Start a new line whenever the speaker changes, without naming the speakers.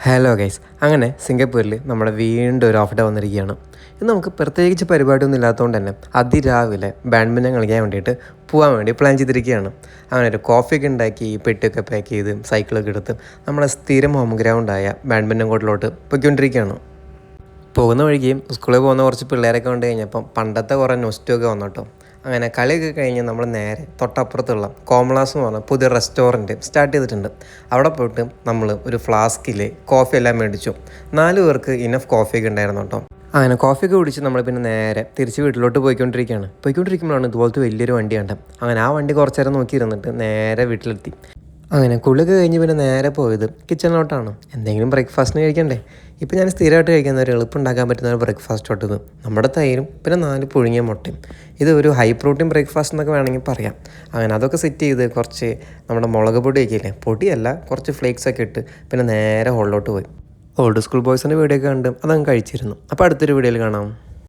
Hello guys, അങ്ങനെ സിംഗപ്പൂരിൽ നമ്മുടെ വീണ്ടും ഒരു ഓഫ് ഡേ വന്നിരിക്കുകയാണ്. ഇന്ന് നമുക്ക് പ്രത്യേകിച്ച് പരിപാടിയൊന്നും ഇല്ലാത്തതുകൊണ്ട് തന്നെ അതിരാവിലെ ബാഡ്മിൻ്റൺ കളിക്കാൻ വേണ്ടിയിട്ട് പോകാൻ വേണ്ടി പ്ലാൻ ചെയ്തിരിക്കുകയാണ്. അങ്ങനെ ഒരു കോഫിയൊക്കെ ഉണ്ടാക്കി പെട്ടിയൊക്കെ പാക്ക് ചെയ്ത് സൈക്കിളൊക്കെ എടുത്ത് നമ്മളെ സ്ഥിരം ഹോം ഗ്രൗണ്ടായ ബാഡ്മിൻ്റൺ കോർട്ടിലോട്ട് പോയിക്കൊണ്ടിരിക്കുകയാണ്. പോകുന്ന വഴിക്കും സ്കൂളിൽ പോകുന്ന കുറച്ച് പിള്ളേരൊക്കെ കൊണ്ട് കഴിഞ്ഞപ്പം പണ്ടത്തെ കുറേ നൊസ്റ്റൊക്കെ വന്നു കേട്ടോ. അങ്ങനെ കളിയൊക്കെ കഴിഞ്ഞ് നമ്മൾ നേരെ തൊട്ടപ്പുറത്തുള്ള കോമളാസ് എന്ന് പറഞ്ഞ പുതിയ റെസ്റ്റോറൻറ്റ് സ്റ്റാർട്ട് ചെയ്തിട്ടുണ്ട്. അവിടെ പോയിട്ട് നമ്മൾ ഒരു ഫ്ലാസ്കിൽ കോഫി എല്ലാം മേടിച്ചു. 4 പേർക്ക് ഇനഫ് കോഫിയൊക്കെ ഉണ്ടായിരുന്നു കേട്ടോ. അങ്ങനെ കോഫിയൊക്കെ കുടിച്ച് നമ്മൾ പിന്നെ നേരെ തിരിച്ച് വീട്ടിലോട്ട് പോയിക്കൊണ്ടിരിക്കുമ്പോഴാണ് ഇതുപോലത്തെ വലിയൊരു വണ്ടി കണ്ടത്. അങ്ങനെ ആ വണ്ടി കുറച്ച് നേരം നോക്കിയിരുന്നിട്ട് നേരെ വീട്ടിലെത്തി. അങ്ങനെ കുളിയൊക്കെ കഴിഞ്ഞ് പിന്നെ നേരെ പോയത് കിച്ചണിലോട്ടാണ്. എന്തെങ്കിലും ബ്രേക്ക്ഫാസ്റ്റിന് കഴിക്കണ്ടേ. ഇപ്പോൾ ഞാൻ സ്ഥിരമായിട്ട് കഴിക്കുന്ന ഒരു എളുപ്പമുണ്ടാക്കാൻ പറ്റുന്ന ഒരു ബ്രേക്ക്ഫാസ്റ്റ് തൊട്ടത് നമ്മുടെ തൈരും പിന്നെ 4 പുഴുങ്ങിയ മുട്ടയും. ഇത് ഒരു ഹൈ പ്രോട്ടീൻ ബ്രേക്ക്ഫാസ്റ്റ് എന്നൊക്കെ വേണമെങ്കിൽ പറയാം. അങ്ങനെ അതൊക്കെ സെറ്റ് ചെയ്ത് കുറച്ച് നമ്മുടെ മുളക് പൊടിയൊക്കെ ഇല്ലേ, പൊടിയല്ല കുറച്ച് ഫ്ലേക്സൊക്കെ ഇട്ട് പിന്നെ നേരെ ഹോളിലോട്ട് പോയി. ഓൾഡ് സ്കൂൾ ബോയ്സിൻ്റെ വീഡിയോ ഒക്കെ കണ്ട് അതങ്ങ് കഴിച്ചിരുന്നു. അപ്പോൾ അടുത്തൊരു വീഡിയോയിൽ കാണാം.